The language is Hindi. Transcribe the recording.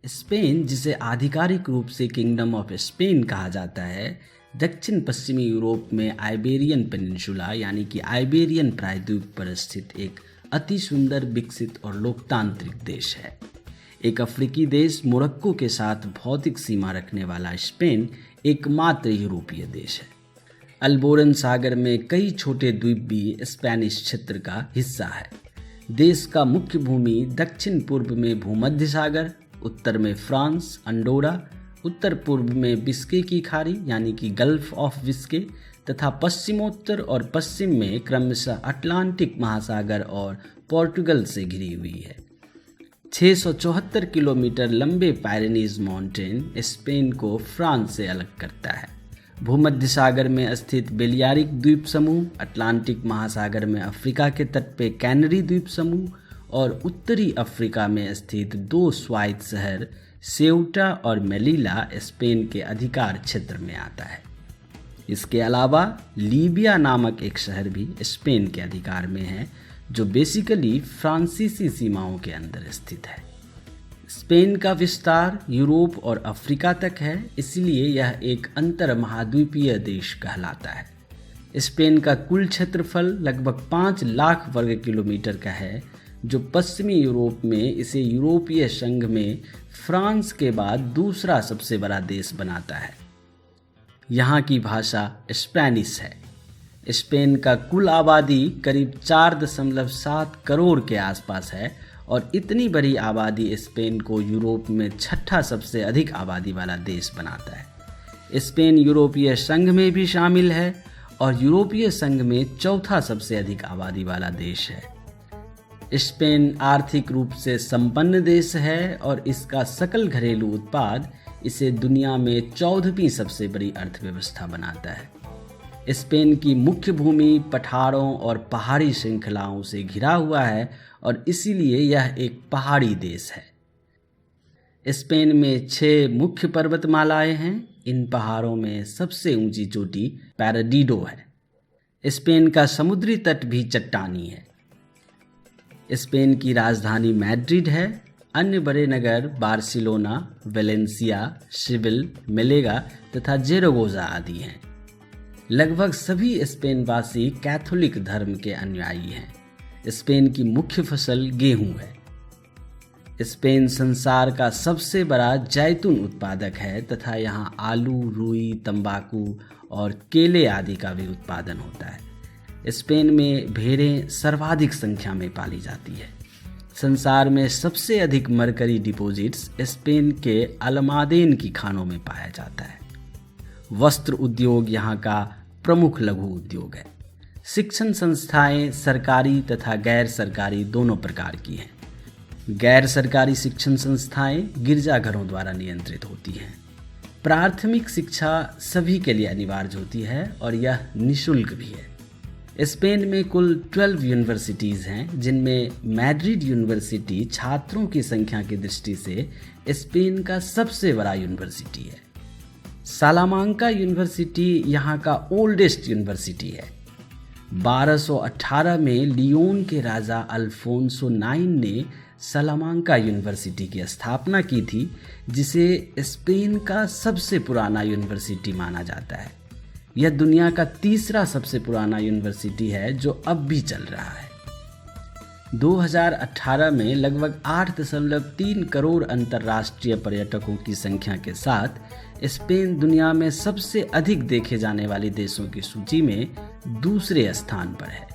स्पेन, जिसे आधिकारिक रूप से किंगडम ऑफ स्पेन कहा जाता है, दक्षिण पश्चिमी यूरोप में आइबेरियन पेनिनसुला यानी कि आइबेरियन प्रायद्वीप पर स्थित एक अति सुंदर, विकसित और लोकतांत्रिक देश है। एक अफ्रीकी देश मोरक्को के साथ भौतिक सीमा रखने वाला स्पेन एकमात्र यूरोपीय देश है। अल्बोरन सागर में कई छोटे द्वीप भी स्पेनिश क्षेत्र का हिस्सा है। देश का मुख्य भूमि दक्षिण पूर्व में भूमध्य सागर, उत्तर में फ्रांस, अंडोरा, उत्तर पूर्व में बिस्के की खाड़ी यानी कि गल्फ ऑफ बिस्के तथा पश्चिमोत्तर और पश्चिम में क्रमशः अटलांटिक महासागर और पोर्टुगल से घिरी हुई है। 674 किलोमीटर लंबे पायरेनीज माउंटेन स्पेन को फ्रांस से अलग करता है। भूमध्य सागर में स्थित बेलियारिक द्वीप समूह, अटलांटिक महासागर में अफ्रीका के तट पे कैनरी द्वीप समूह और उत्तरी अफ्रीका में स्थित 2 स्वायत्त शहर सेउटा और मेलिला स्पेन के अधिकार क्षेत्र में आता है। इसके अलावा लीबिया नामक एक शहर भी स्पेन के अधिकार में है, जो बेसिकली फ्रांसीसी सीमाओं के अंदर स्थित है। स्पेन का विस्तार यूरोप और अफ्रीका तक है, इसलिए यह एक अंतर महाद्वीपीय देश कहलाता है। स्पेन का कुल क्षेत्रफल लगभग 5 लाख वर्ग किलोमीटर का है, जो पश्चिमी यूरोप में इसे यूरोपीय संघ में फ्रांस के बाद दूसरा सबसे बड़ा देश बनाता है। यहाँ की भाषा स्पेनिश है। स्पेन का कुल आबादी करीब 4.7 करोड़ के आसपास है और इतनी बड़ी आबादी स्पेन को यूरोप में छठा सबसे अधिक आबादी वाला देश बनाता है। स्पेन यूरोपीय संघ में भी शामिल है और यूरोपीय संघ में चौथा सबसे अधिक आबादी वाला देश है। स्पेन आर्थिक रूप से संपन्न देश है और इसका सकल घरेलू उत्पाद इसे दुनिया में 14वीं सबसे बड़ी अर्थव्यवस्था बनाता है। स्पेन की मुख्य भूमि पठारों और पहाड़ी श्रृंखलाओं से घिरा हुआ है और इसीलिए यह एक पहाड़ी देश है। स्पेन में 6 मुख्य पर्वतमालाएं हैं। इन पहाड़ों में सबसे ऊंची चोटी पैराडीडो है। स्पेन का समुद्री तट भी चट्टानी है। स्पेन की राजधानी मैड्रिड है। अन्य बड़े नगर बार्सिलोना, वेलेंसिया, सिविल, मेलेगा तथा जेरोगोजा आदि हैं। लगभग सभी स्पेनवासी कैथोलिक धर्म के अनुयायी हैं। स्पेन की मुख्य फसल गेहूं है। स्पेन संसार का सबसे बड़ा जैतून उत्पादक है तथा यहाँ आलू, रुई, तंबाकू और केले आदि का भी उत्पादन होता है। स्पेन में भेड़ें सर्वाधिक संख्या में पाली जाती है। संसार में सबसे अधिक मरकरी डिपॉजिट्स स्पेन के अल्मादेन की खानों में पाया जाता है। वस्त्र उद्योग यहाँ का प्रमुख लघु उद्योग है। शिक्षण संस्थाएं सरकारी तथा गैर सरकारी दोनों प्रकार की हैं। गैर सरकारी शिक्षण संस्थाएं गिरजाघरों द्वारा नियंत्रित होती हैं। प्राथमिक शिक्षा सभी के लिए अनिवार्य होती है और यह निःशुल्क भी है। स्पेन में कुल 12 यूनिवर्सिटीज़ हैं, जिनमें मैड्रिड यूनिवर्सिटी छात्रों की संख्या की दृष्टि से स्पेन का सबसे बड़ा यूनिवर्सिटी है। सालामांका यूनिवर्सिटी यहाँ का ओल्डेस्ट यूनिवर्सिटी है। 1218 में लियोन के राजा अल्फोंसो 9 ने सालामांका यूनिवर्सिटी की स्थापना की थी, जिसे स्पेन का सबसे पुराना यूनिवर्सिटी माना जाता है। यह दुनिया का तीसरा सबसे पुराना यूनिवर्सिटी है जो अब भी चल रहा है। 2018 में लगभग 8.3 करोड़ अंतर्राष्ट्रीय पर्यटकों की संख्या के साथ स्पेन दुनिया में सबसे अधिक देखे जाने वाले देशों की सूची में दूसरे स्थान पर है।